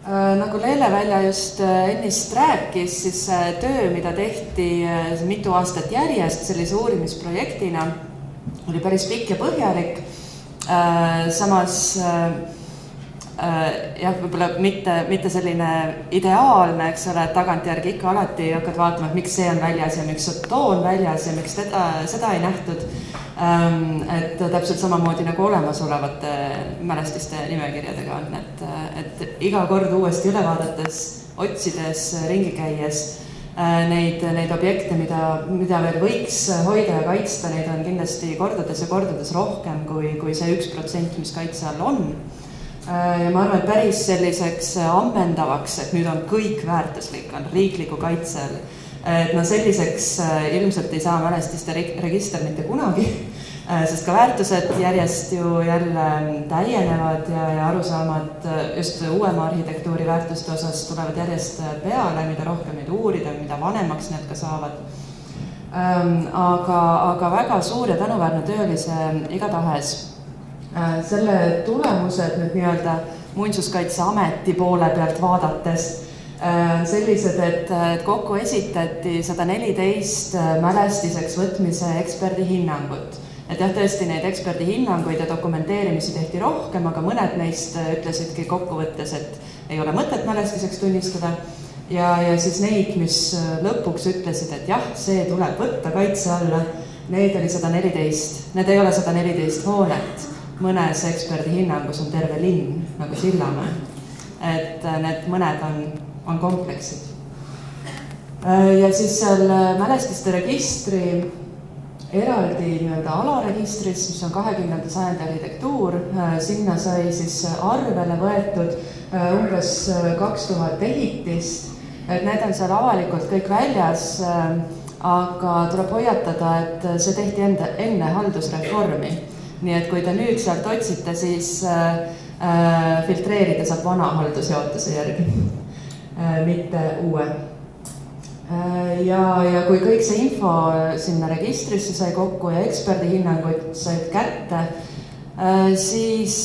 Nagu Leele Välja just ennist rääkis, siis töö, mida tehti mitu aastat järjest sellise uurimisprojektina, oli päris pikk ja põhjalik. Samas jah, võib-olla mitte selline ideaalne, eks ole, et tagantjärgi ikka alati hakkad vaatama, et miks see on väljas ja miks too on väljas ja miks seda ei nähtud. Et täpselt samamoodi nagu olemasolevate mälestiste nimekirjadega on, et iga kord uuesti üle vaadates, otsides, ringi käies neid objekte, mida veel võiks hoida ja kaitsta, neid on kindlasti kordades ja kordades rohkem kui see 1%, mis kaitse all on. Ja ma arvan, et päris selliseks ammendavaks, et nüüd on kõik väärtuslik, on riikliku kaitse all. Et selliseks ilmselt ei saa mälestiste register mitte kunagi, sest ka väärtused järjest ju jälle täienevad ja arusaamad just uuema arhitektuuri väärtuste osas tulevad järjest peale, mida rohkem neid uurida, mida vanemaks need ka saavad. Aga väga suur ja tänuväärne töö oli see igatahes. Selle tulemused nüüd nii-öelda Muinsuskaitseameti poole pealt vaadates sellised, et kokku esitati 114 mälestiseks võtmise eksperdi hinnangut. Et jah, tõesti neid eksperdi hinnanguid ja dokumenteerimisi tehti rohkem, aga mõned neist ütlesidki kokkuvõttes, et ei ole mõtet mälestiseks tunnistada. Ja siis neid, mis lõpuks ütlesid, et jah, see tuleb võtta kaitse alla, neid oli 114. Need ei ole 114 hoonet. Mõnes eksperdi hinnangus on terve linn, nagu Sillamäe. Et need mõned on kompleksid. Ja siis seal mälestiste registri eraldi nii-öelda alaregistris, mis on 20. sajandi arhitektuur, sinna sai siis arvele võetud umbes 2000 ehitist. Et need on seal avalikult kõik väljas, aga tuleb hoiatada, et see tehti enne haldusreformi. Nii et kui te nüüd sealt otsite, siis filtreerida saab vana haldusjaotuse järgi, mitte uue. Ja kui kõik see info sinna registrisse sai kokku ja eksperdi hinnanguid said kätte, siis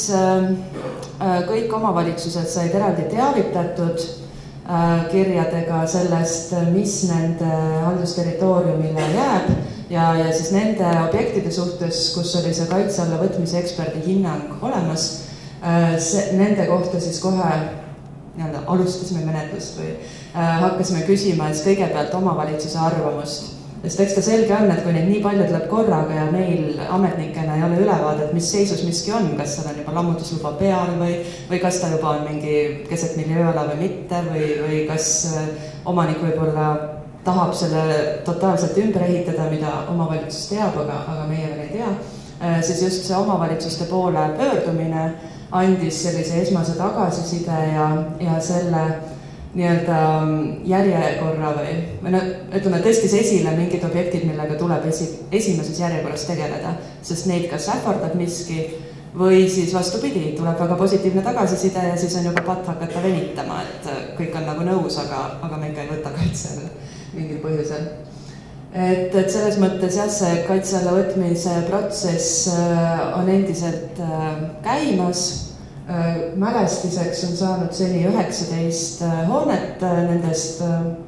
kõik omavalitsused said eraldi teavitatud kirjadega sellest, mis nende haldusterritooriumile jääb ja siis nende objektide suhtes, kus oli see kaitse alla võtmise eksperdi hinnang olemas, nende kohta siis kohe alustasime menetlust või hakkasime küsima kõigepealt omavalitsuse arvamust. Sest eks ta selge on, et kui neid nii palju tuleb korraga ja meil ametnikena ei ole ülevaadet, mis seisus miski on, kas seal on juba lammutusluba peal või kas ta juba on mingi keset miljööala või mitte või kas omanik võib-olla tahab selle totaalselt ümber ehitada, mida omavalitsus teab, aga meie veel ei tea, siis just see omavalitsuste poole pöördumine andis sellise esmase tagasiside ja selle nii-öelda järjekorra või ütleme, tõstis esile mingid objektid, millega tuleb esimeses järjekorras tegeleda, sest neid kas ähvardab miski või siis vastupidi, tuleb väga positiivne tagasiside ja siis on juba patt hakata venitama, et kõik on nagu nõus, aga me ikka ei võta kaitsele mingil põhjusel. Et selles mõttes jah, see kaitse alla võtmise protsess on endiselt käimas. Mälestiseks on saanud seni 19 hoonet, nendest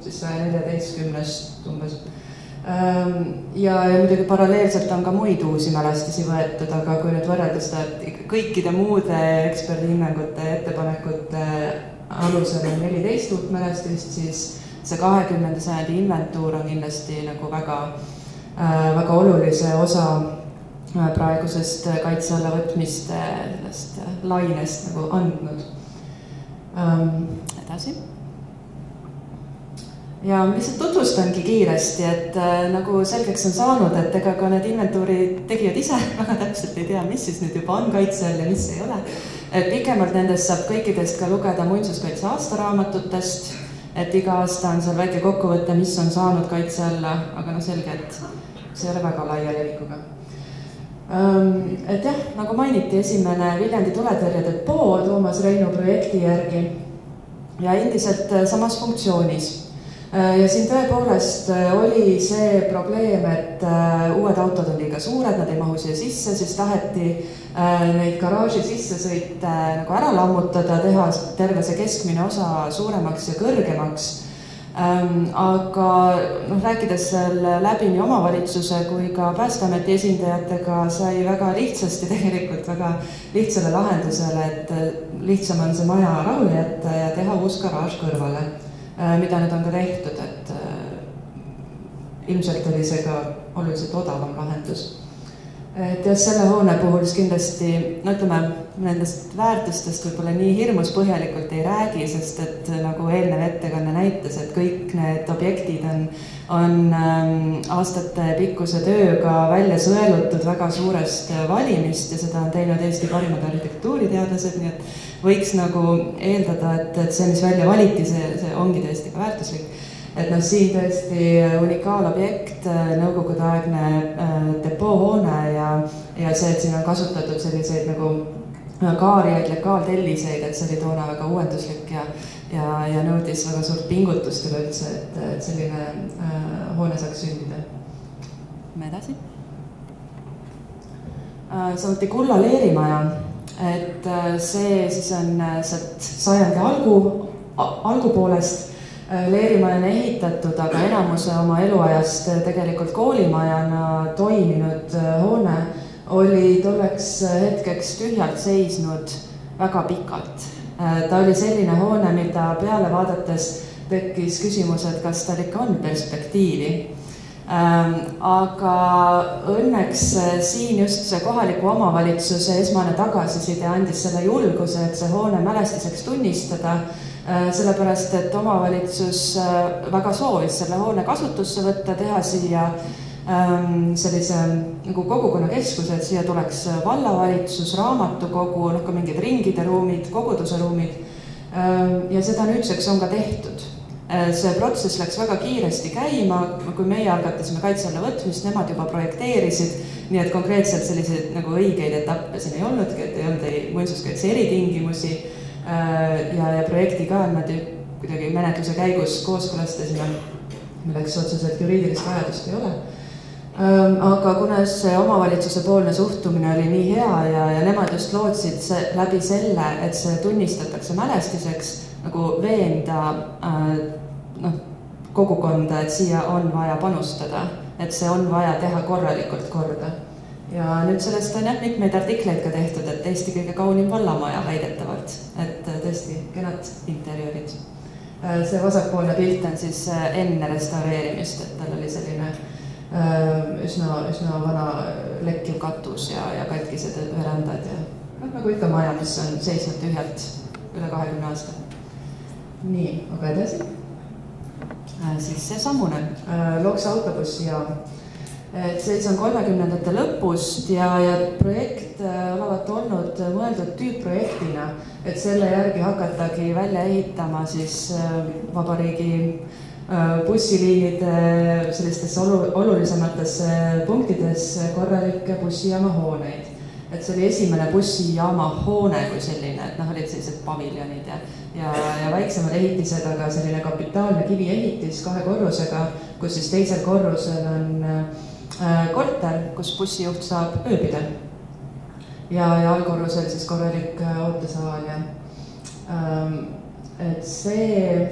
siis 114 umbes. Ja muidugi paralleelselt on ka muid uusi mälestisi võetud, aga kui nüüd võrrelda seda, et kõikide muude eksperdihinnangute ja ettepanekute alusel on 14 uut mälestist, siis see 20. sajandi inventuur on kindlasti nagu väga olulise osa praegusest kaitse alla võtmiste lainest nagu andnud. Edasi. Ja lihtsalt tutvustangi kiiresti, et nagu selgeks on saanud, et ega ka need inventuuri tegijad ise väga täpselt ei tea, mis siis nüüd juba on kaitse all ja mis ei ole. Et pikemalt nendest saab kõikidest ka lugeda Muinsuskaitse aastaraamatutest, et iga aasta on seal väike kokkuvõte, mis on saanud kaitse alla, aga selge, et see ei ole väga laia levikuga. Et jah, nagu mainiti, esimene Viljandi tuletõrjedepoo Toomas Reinu projekti järgi ja endiselt samas funktsioonis. Ja siin tõepoolest oli see probleem, et uued autod on liiga suured, nad ei mahu siia sisse, siis taheti neid garaaži sissesõite nagu ära lammutada, teha terve see keskmine osa suuremaks ja kõrgemaks. Aga rääkides läbi nii omavalitsuse kui ka Päästeameti esindajatega sai väga lihtsasti tegelikult väga lihtsale lahendusele, et lihtsam on see maja rahule jätta ja teha uus garaaž kõrvale, mida nüüd on ka tehtud, et ilmselt oli see ka oluliselt odavam lahendus. Et jah, selle hoone puhul kindlasti, ütleme, nendest väärtustest võib-olla nii hirmus põhjalikult ei räägi, sest et nagu eelnev ettekanne näitas, et kõik need objektid on aastate pikkuse tööga välja sõelutud väga suurest valimist ja seda on teinud Eesti parimad arhitektuuriteadlased, nii et võiks nagu eeldada, et see, mis välja valiti, see ongi tõesti ka väärtuslik. Et siin tõesti unikaalobjekt, nõukogudeaegne depoohoone ja see, et siin on kasutatud selliseid nagu kaariaid, lekaaltelliseid, et see oli toona väga uuenduslik ja nõudis väga suurt pingutust üleüldse, et selline hoone saaks sündida. Me edasi. Samuti Kulla leerimaja, et see siis on sealt sajandi algupoolest leerimaja on ehitatud, aga enamuse oma eluajast tegelikult koolimajana toiminud hoone oli tolleks hetkeks tühjalt seisnud väga pikalt. Ta oli selline hoone, mida peale vaadates tekkis küsimus, et kas tal ikka on perspektiivi. Aga õnneks siin just see kohaliku omavalitsuse esmane tagasiside andis selle julguse, et see hoone mälestiseks tunnistada, sellepärast, et omavalitsus väga soovis selle hoone kasutusse võtta, teha siia sellise nagu kogukonnakeskuse, et siia tuleks vallavalitsus, raamatukogu, ka mingid ringide ruumid, koguduse ruumid ja seda nüüdseks on ka tehtud. See protsess läks väga kiiresti käima, kui meie algatasime kaitse alla võtmist, nemad juba projekteerisid, nii et konkreetselt selliseid nagu õigeid etappe siin ei olnudki, et ei olnud muinsuskaitse eritingimusi ja projekti ka nad kuidagi menetluse käigus kooskõlastasime, milleks otseselt juriidilist vajadust ei ole. Aga kuna see omavalitsuse poolne suhtumine oli nii hea ja nemad just lootsid läbi selle, et see tunnistatakse mälestiseks, nagu veenda kogukonda, et siia on vaja panustada, et see on vaja teha korralikult korda. Ja nüüd sellest on mitmeid artikleid ka tehtud, et Eesti kõige kaunim vallamaja väidetavalt, et tõesti kenad interjöörid. See vasakpoolne pilt on siis enne restaureerimist, et tal oli selline üsna vana lekkiv katus ja katkised verandad ja nagu ikka maja, mis on seisnud tühjalt üle 20 aasta. Nii, aga edasi. Siis see sammune Loksa autobussijaam. See on 30ndate lõpust ja projekt olevat olnud mõeldud tüüpprojektina, et selle järgi hakatagi välja ehitama siis vabariigi bussiliinide sellistesse olulisematesse punktidesse korralikke bussijaama hooneid. Et see oli esimene bussijaama hoone kui selline, et olid sellised paviljonid ja väiksemad ehitised, aga selline kapitaalne kiviehitis 2 korrusega, kus siis teisel korrusel on korter, kus bussijuht saab ööbida ja allkorrusel siis korralik ootesaal ja et see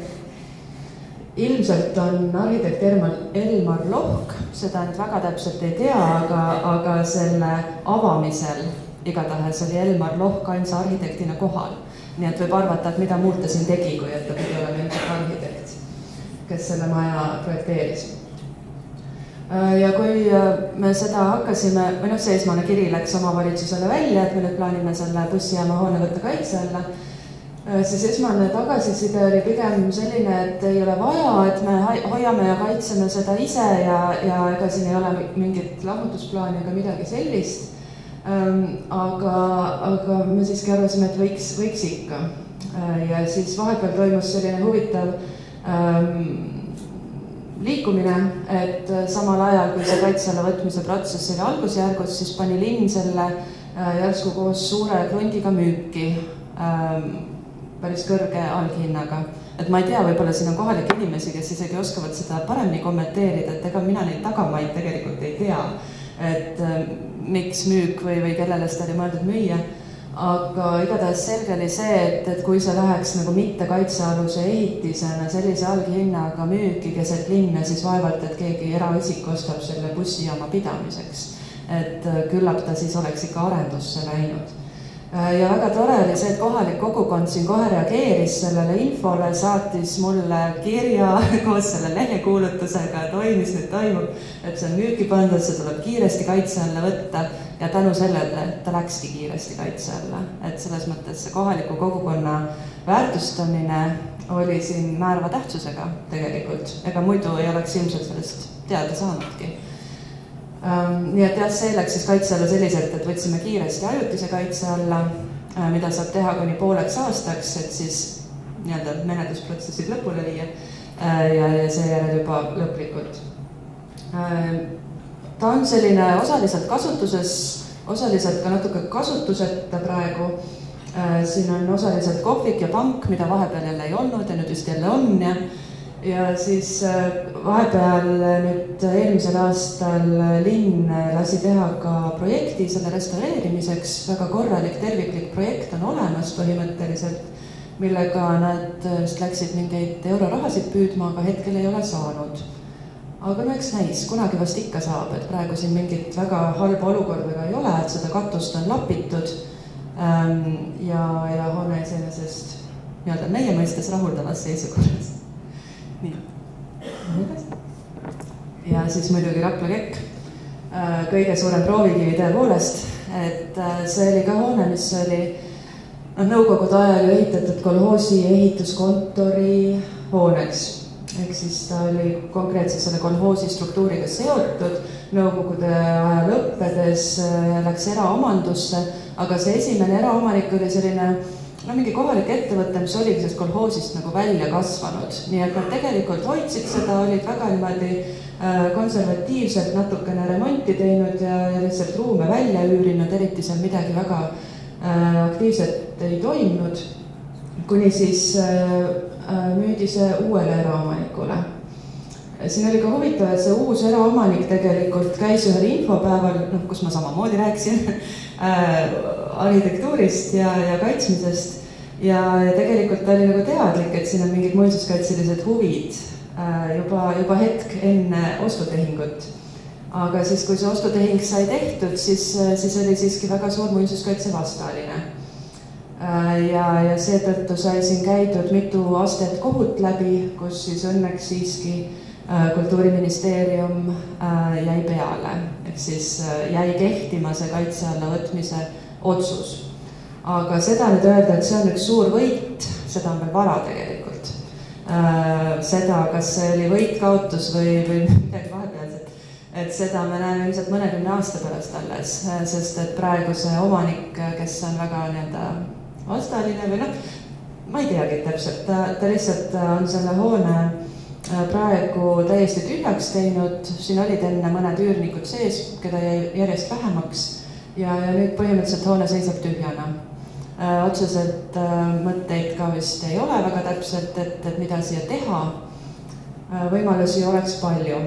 ilmselt on arhitekt Elmar Lohk, seda nüüd väga täpselt ei tea, aga selle avamisel igatahes oli Elmar Lohk ainsa arhitektina kohal. Nii et võib arvata, et mida muud ta siin tegi, kui et ta pidi olema ilmselt arhitekt, kes selle maja projekteeris. Ja kui me seda hakkasime, või see esmane kiri läks omavalitsusele välja, et me nüüd plaanime selle bussijaama hoone võtta kaitse alla, siis esmane tagasiside oli pigem selline, et ei ole vaja, et me hoiame ja kaitseme seda ise ja ega siin ei ole mingit lammutusplaani ega midagi sellist. Aga me siiski arvasime, et võiks ikka. Ja siis vahepeal toimus selline huvitav liikumine, et samal ajal, kui see kaitse alla võtmise protsess oli algusjärgus, siis pani linn selle järsku koos suure krundiga müüki. päris kõrge alghinnaga. Et ma ei tea, võib-olla siin on kohalikke inimesi, kes isegi oskavad seda paremini kommenteerida, et ega mina neid tagamaid tegelikult ei tea, et miks müük või kellele seda oli mõeldud müüa. Aga igatahes selge oli see, et kui see läheks nagu mitte kaitsealuse ehitisena sellise alghinnaga müüki keset linna, siis vaevalt, et keegi eraisik ostab selle bussijaama pidamiseks. Et küllap ta siis oleks ikka arendusse läinud. Ja väga tore oli see, et kohalik kogukond siin kohe reageeris sellele infole, saatis mulle kirja koos selle lehekuulutusega, et oi, mis nüüd toimub, et see on müüki pandud, see tuleb kiiresti kaitse alla võtta ja tänu sellele ta läkski kiiresti kaitse alla. Et selles mõttes see kohaliku kogukonna väärtustamine oli siin määrava tähtsusega tegelikult, ega muidu ei oleks ilmselt sellest teada saanudki. Nii et jah, see läks siis kaitse alla selliselt, et võtsime kiiresti ajutise kaitse alla, mida saab teha kuni pooleks aastaks, et siis nii-öelda menetlusprotsessid lõpule viia ja seejärel juba lõplikult. Ta on selline osaliselt kasutuses, osaliselt ka natuke kasutuseta praegu. Siin on osaliselt kohvik ja pank, mida vahepeal jälle ei olnud ja nüüd vist jälle on ja siis vahepeal nüüd eelmisel aastal linn lasi teha ka projekti selle restaureerimiseks. Väga korralik terviklik projekt on olemas põhimõtteliselt, millega nad läksid mingeid eurorahasid püüdma, aga hetkel ei ole saanud. Aga no eks näis, kunagi vast ikka saab, et praegu siin mingit väga halba olukorda ei ole, et seda katust on lapitud ja hoone iseenesest nii-öelda meie mõistes rahuldavas seisukorras. Nii. Ja siis muidugi Rapla kekk, kõige suurem proovikivi tõepoolest, et see oli ka hoone, mis oli nõukogude ajal ehitatud kolhoosi ehituskontori hooneks. Ehk siis ta oli konkreetselt selle kolhoosi struktuuriga seotud, nõukogude aja lõppedes läks eraomandusse, aga see esimene eraomanik oli selline mingi kohalik ettevõte, mis oligi sellest kolhoosist nagu välja kasvanud. Nii et nad tegelikult hoidsid seda, olid väga niimoodi konservatiivselt natukene remonti teinud ja lihtsalt ruume välja üürinud, eriti seal midagi väga aktiivselt ei toimunud, kuni siis müüdi see uuele eraomanikule. Siin oli ka huvitav, et see uus eraomanik tegelikult käis ühel infopäeval, kus ma samamoodi rääkisin arhitektuurist ja kaitsmisest ja tegelikult ta oli nagu teadlik, et siin on mingid muinsuskaitselised huvid juba hetk enne ostutehingut. Aga siis, kui see ostutehing sai tehtud, siis oli siiski väga suur muinsuskaitse vastaline. Ja seetõttu sai siin käidud mitu astet kohut läbi, kus siis õnneks siiski Kultuuriministeerium jäi peale, ehk siis jäi kehtima see kaitse alla võtmise otsus. Aga seda nüüd öelda, et see on üks suur võit, seda on veel vara tegelikult. Seda, kas see oli võit-kaotus või midagi vahepealset, et seda me näeme ilmselt mõnekümne aasta pärast alles, sest et praegu see omanik, kes on väga nii-öelda vastaline või ma ei teagi täpselt, ta lihtsalt on selle hoone praegu täiesti tühjaks teinud, siin olid enne mõned üürnikud sees, keda jäi järjest vähemaks ja nüüd põhimõtteliselt hoone seisab tühjana. Otseselt mõtteid ka vist ei ole väga täpselt, et mida siia teha. Võimalusi oleks palju.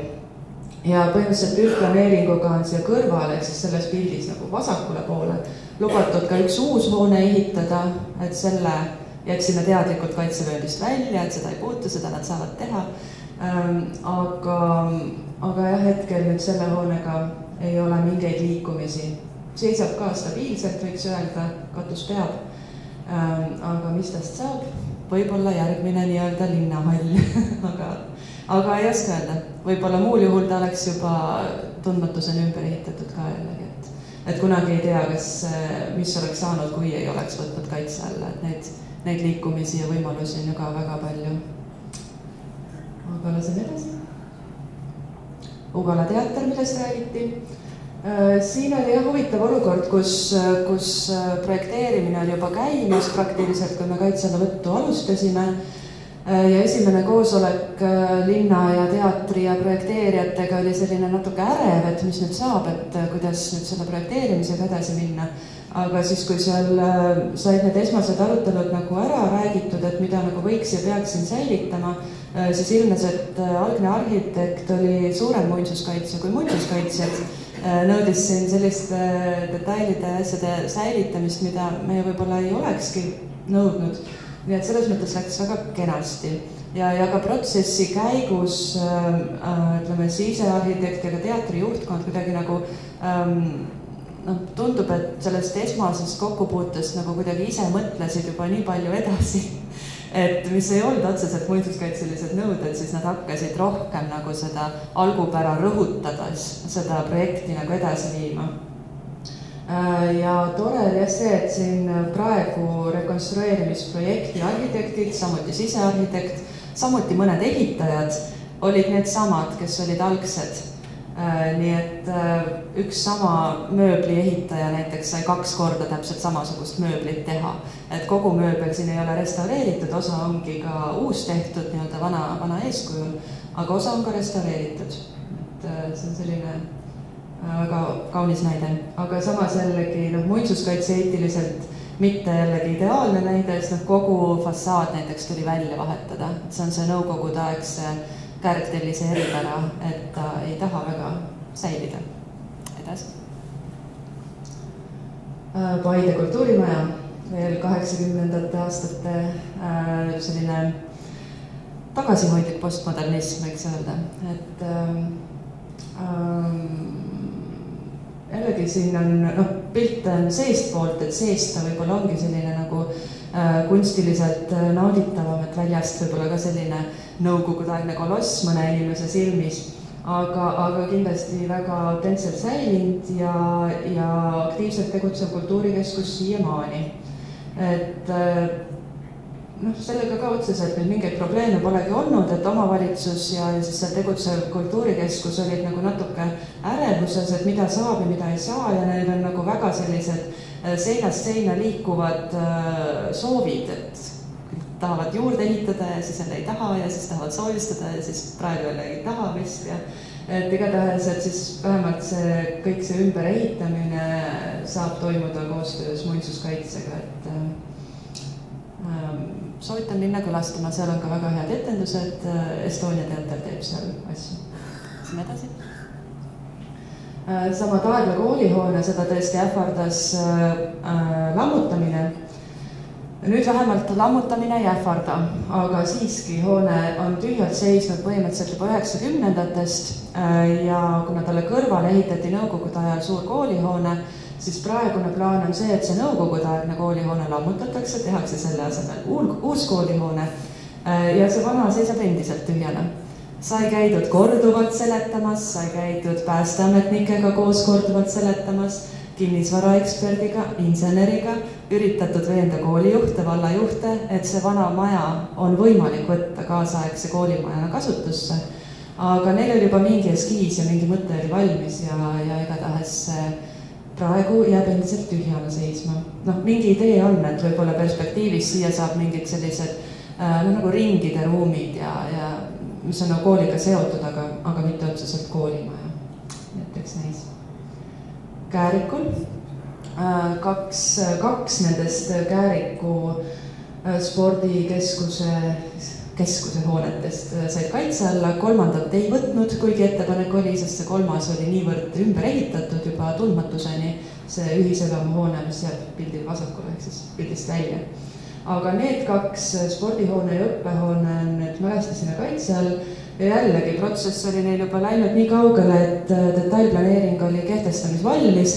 Ja põhimõtteliselt üldplaneeringuga on siia kõrvale, ehk siis selles pildis nagu vasakule poole, lubatud ka üks uus hoone ehitada, et selle jätsime teadlikult kaitsevööndist välja, et seda ei puutu, seda nad saavad teha. Aga jah, hetkel nüüd selle hoonega ei ole mingeid liikumisi. Seisab ka stabiilselt, võiks öelda, katus peab. Aga mis tast saab? Võib-olla järgmine nii-öelda linnahall. Aga ei oska öelda. Võib-olla muul juhul ta oleks juba tundmatuseni ümber ehitatud ka jällegi. Et kunagi ei tea, mis oleks saanud, kui ei oleks võtnud kaitse alla. Neid liikumisi ja võimalusi on ju ka väga palju. Aga lasen edasi. Ugala teater, millest räägiti. Siin oli huvitav olukord, kus projekteerimine oli juba käimas praktiliselt, kui me kaitse alla võttu alustasime. ja esimene koosolek linna ja teatri ja projekteerijatega oli selline natuke ärev, et mis nüüd saab, et kuidas nüüd selle projekteerimisega edasi minna. Aga siis, kui seal said need esmased arutelud nagu ära räägitud, et mida nagu võiks ja peaks siin säilitama, siis ilmnes, et algne arhitekt oli suurem muinsuskaitsja kui muinsuskaitsjad. Nõudis siin selliste detailide asjade säilitamist, mida me võib-olla ei olekski nõudnud. Nii et selles mõttes läks väga kenasti ja ka protsessi käigus ütleme, sisearhitekt ja ka teatri juhtkond kuidagi nagu tundub, et sellest esmasest kokkupuutest nagu kuidagi ise mõtlesid juba nii palju edasi, et mis ei olnud otseselt muinsuskaitselised nõuded, siis nad hakkasid rohkem nagu seda algupära rõhutades seda projekti nagu edasi viima. Ja tore oli see, et siin praegu rekonstrueerimisprojekti arhitektid, samuti sisearhitekt, samuti mõned ehitajad olid need samad, kes olid algsed. Nii et üks sama mööbli ehitaja näiteks sai 2 korda täpselt samasugust mööblit teha. Et kogu mööbel siin ei ole restaureeritud, osa ongi ka uus tehtud nii-öelda vana eeskujul, aga osa on ka restaureeritud. Et see on selline väga kaunis näide, aga samas jällegi muinsuskaitse eetiliselt mitte jällegi ideaalne näide, sest kogu fassaad näiteks tuli välja vahetada. See on see nõukogude aegse kärgtellise eripära, et ta ei taha väga säilida. Edasi. Paide kultuurimaja, veel 80ndate aastate selline tagasihoidlik postmodernism, võiks öelda. Et jällegi siin on pilt seestpoolt, et seest ta võib-olla ongi selline nagu kunstiliselt nauditavam, et väljast võib-olla ka selline nõukogudeaegne koloss mõne inimese silmis, aga kindlasti väga autentselt säilinud ja aktiivselt tegutsev kultuurikeskus siiamaani. Et sellega ka otseselt nüüd mingeid probleeme polegi olnud, et omavalitsus ja siis seal tegutsev kultuurikeskus olid nagu natuke ärevuses, et mida saab ja mida ei saa ja neil on nagu väga sellised seinast seina liikuvad soovid, et tahavad juurde ehitada ja siis jälle ei taha ja siis tahavad soovistada ja siis praegu jälle ei taha vist ja et igatahes, et siis vähemalt kõik see ümberehitamine saab toimuda koostöös muinsuskaitsega, et soovitan minna külastama, seal on ka väga head etendused, Estonia teater teeb seal asju. Siin edasi. Sama Taegla koolihoone, seda tõesti ähvardas lammutamine. Nüüd vähemalt lammutamine ei ähvarda, aga siiski hoone on tühjalt seisnud põhimõtteliselt juba 90ndatest ja kuna talle kõrvale ehitati nõukogude ajal suur koolihoone, siis praegune plaan on see, et see nõukogudeaegne koolihoone lammutatakse, tehakse selle asemel uus koolihoone ja see vana seisab endiselt tühjana. Sai käidud korduvalt seletamas, sai käidud päästeametnikega koos korduvalt seletamas, kinnisvaraeksperdiga, inseneriga, üritatud veenda koolijuhte, vallajuhte, et see vana maja on võimalik võtta kaasaegse koolimajana kasutusse. Aga neil oli juba mingi eskiis ja mingi mõte oli valmis ja igatahes praegu jääb endiselt tühjana seisma. Mingi idee on, et võib-olla perspektiivis siia saab mingid sellised nagu ringide ruumid ja mis on kooliga seotud, aga mitte otseselt koolimaja. Näiteks näis. Käärikul. Kaks nendest Kääriku spordikeskuse hoonetest said kaitse alla, kolmandat ei võtnud, kuigi ettepanek oli, sest see kolmas oli niivõrd ümber ehitatud juba tundmatuseni, see ühiselamu hoone, mis jääb pildil vasakule, ehk siis pildist välja. Aga need 2 spordihoone ja õppehoone on nüüd mälestisena kaitse all ja jällegi protsess oli neil juba läinud nii kaugele, et detailplaneering oli kehtestamisvalmis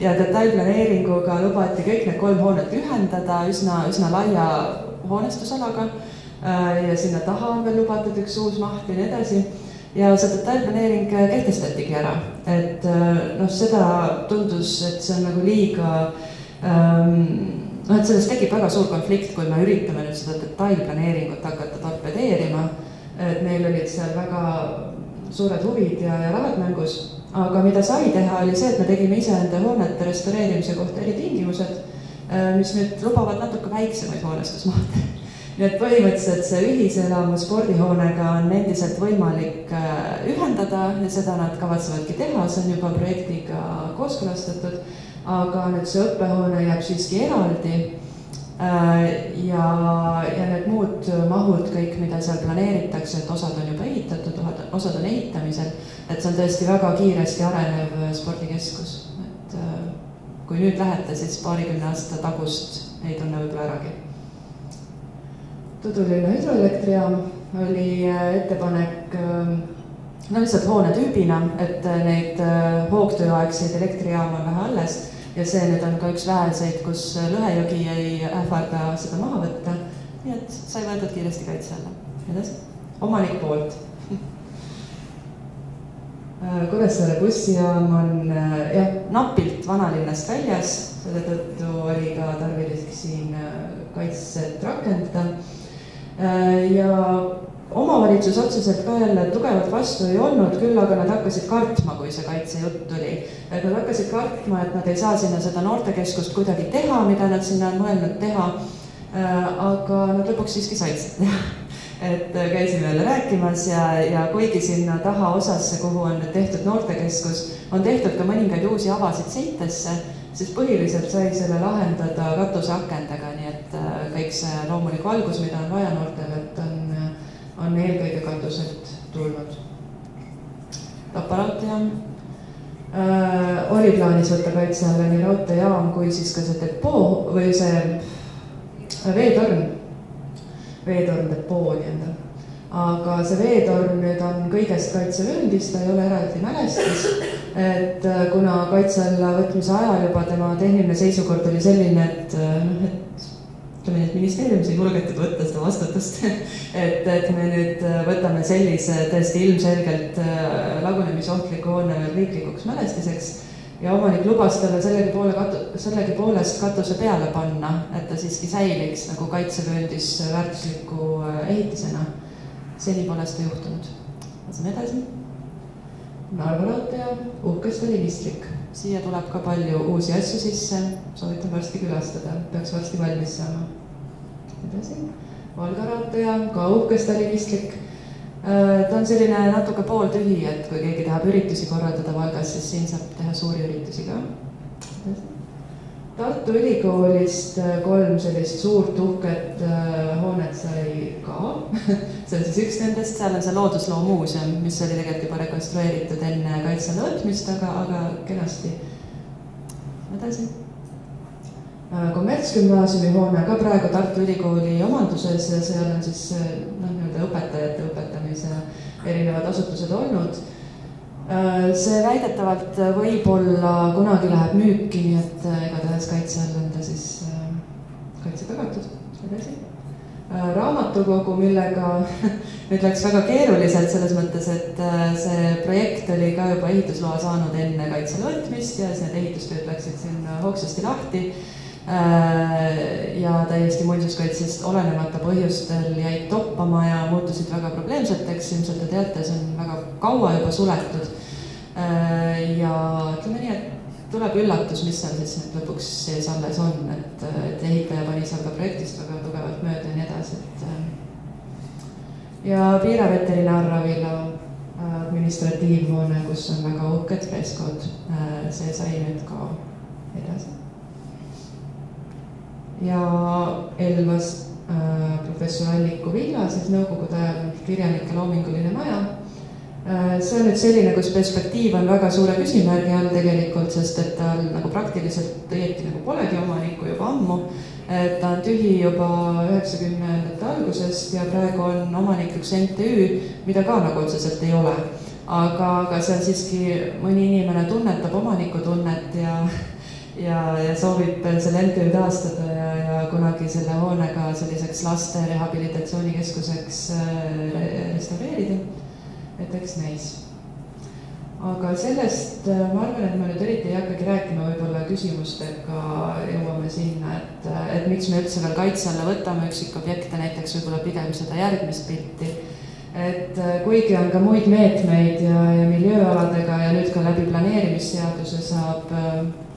ja detailplaneeringuga lubati kõik need 3 hoonet ühendada üsna laia hoonestusalaga ja sinna taha on veel lubatud üks uus maht ja nii edasi. Ja see detailplaneering kehtestatigi ära, et seda tundus, et see on nagu liiga, et sellest tekib väga suur konflikt, kui me üritame nüüd seda detailplaneeringut hakata torpedeerima, et meil olid seal väga suured huvid ja rahad mängus, aga mida sai teha oli see, et me tegime iseenda hoonete restaureerimise kohta eritingimused, mis nüüd lubavad natuke väiksemaid hoonestusmahte. nii et põhimõtteliselt see ühiselamu spordihoonega on endiselt võimalik ühendada ja seda nad kavatsevadki teha, see on juba projektiga kooskõlastatud, aga nüüd see õppehoone jääb siiski eraldi ja need muud mahud, kõik, mida seal planeeritakse, et osad on juba ehitatud, osad on ehitamisel, et see on tõesti väga kiiresti arenev spordikeskus, et kui nüüd lähete, siis paarikümne aasta tagust ei tunne võib-olla äragi. Tudulinna hüdroelektrijaam oli ettepanek lihtsalt hoone tüübina, et neid hoogtööaegseid elektrijaam on vähe alles ja see nüüd on ka üks väheseid, kus Lõhejõgi ei ähvarda seda maha võtta, nii et sai võetud kiiresti kaitse alla. Edasi, omanik poolt. Kuressaare bussijaam on napilt vanalinnast väljas, selle tõttu oli ka tarvilik siin kaitset rakendada. Ja omavalitsus otseselt ka jälle tugevalt vastu ei olnud, küll aga nad hakkasid kartma, kui see kaitsejutt tuli. Nad hakkasid kartma, et nad ei saa sinna seda noortekeskust kuidagi teha, mida nad sinna on mõelnud teha, aga nad lõpuks siiski said seda teha. Et käisime jälle rääkimas ja kuigi sinna taha osasse, kuhu on nüüd tehtud noortekeskus, on tehtud ka mõningaid uusi avasid seintesse, siis põhiliselt sai selle lahendada katuseakendega, nii et kõik see loomulik valgus, mida on vaja noortele, et on eelkõige katuselt tulnud. Tapa raudteejaam oli plaanis võtta kaitse alla nii raudteejaam kui siis ka see depoo või see veetorn depoo nii-enda. Aga see veetorn nüüd on kõigest kaitsevööndis, ta ei ole eraldi mälestis, et kuna kaitse alla võtmise ajal juba tema tehniline seisukord oli selline, et ministeeriumis ei julgetud võtta seda vastutust, et me nüüd võtame sellise tõesti ilmselgelt lagunemisohtliku hoone veel riiklikuks mälestiseks ja omanik lubas talle sellegipoolest katuse peale panna, et ta siiski säiliks nagu kaitsevööndis väärtusliku ehitisena. Seni pole seda juhtunud. Võtsime edasi. Narva raudteejaam, uhkest oli listlik. Siia tuleb ka palju uusi asju sisse, soovitan varsti külastada, peaks varsti valmis saama. Edasi. Valga raudteejaam, ka uhkest oli listlik. Ta on selline natuke pooltühi, et kui keegi tahab üritusi korraldada Valgas, siis siin saab teha suuri üritusi ka. Tartu Ülikoolist 3 sellist suurt uhket hoonet sai ka. See on siis üks nendest, seal on see Loodusloo muuseum, mis oli tegelikult juba rekonstrueeritud enne kaitse alla võtmist, aga kenasti. Edasi. Kommertsgümnaasiumi hoone ka praegu Tartu Ülikooli omanduses ja seal on siis õpetajate õpetamise erinevad asutused olnud. See väidetavalt võib-olla kunagi läheb müüki, nii et igatahes kaitse all on ta siis kaitse tagatud. Raamatukogu, millega nüüd läks väga keeruliselt selles mõttes, et see projekt oli ka juba ehitusloa saanud enne kaitse alla võtmist ja need ehitustööd läksid sinna hoogsasti lahti ja täiesti muinsuskaitsest olenemata põhjustel jäid toppama ja muutusid väga probleemseteks, ilmselt te teate, see on väga kaua juba suletud ja ütleme nii, et tuleb üllatus, mis seal siis nüüd lõpuks sees alles on, et ehitaja pani seal ka projektist väga tugevalt mööda ja nii edasi, ja Piira veterinaarravila administratiivhoone, kus on väga uhked freskod, see sai nüüd ka edasi. Ja Elvas professor Alliku villa, siis nõukogude ajal kirjanike loominguline maja. See on nüüd selline, kus perspektiiv on väga suure küsimärgi all tegelikult, sest et tal nagu praktiliselt õieti nagu polegi omanikku juba ammu. Ta on tühi juba 90ndate algusest ja praegu on omanik üks MTÜ, mida ka nagu otseselt ei ole. Aga seal siiski mõni inimene tunnetab omanikutunnet ja soovib selle MTÜ taastada ja kunagi selle hoonega selliseks laste rehabilitatsioonikeskuseks restaureerida, et eks näis. Aga sellest ma arvan, et ma nüüd eriti ei hakkagi rääkima, võib-olla küsimustega jõuame sinna, et miks me üldse veel kaitse alla võtame üksikobjekte, näiteks võib-olla pigem seda järgmist pilti. et kuigi on ka muid meetmeid ja miljööaladega ja nüüd ka läbi planeerimisseaduse saab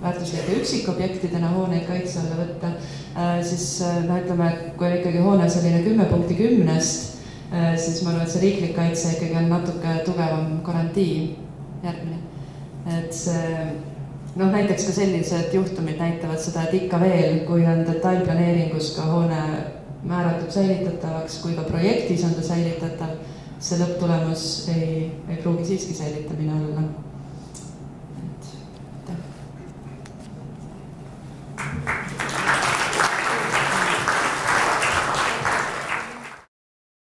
väärtuslike üksikobjektidena hooneid kaitse alla võtta, siis ütleme, kui on ikkagi hoone selline 10 punkti 10-st, siis ma arvan, et see riiklik kaitse ikkagi on natuke tugevam garantii. Järgmine. Et see, näiteks ka sellised juhtumid näitavad seda, et ikka veel, kui on detailplaneeringus ka hoone määratud säilitatavaks, kui ka projektis on ta säilitatav, see lõpptulemus ei pruugi siiski säilitamine olla.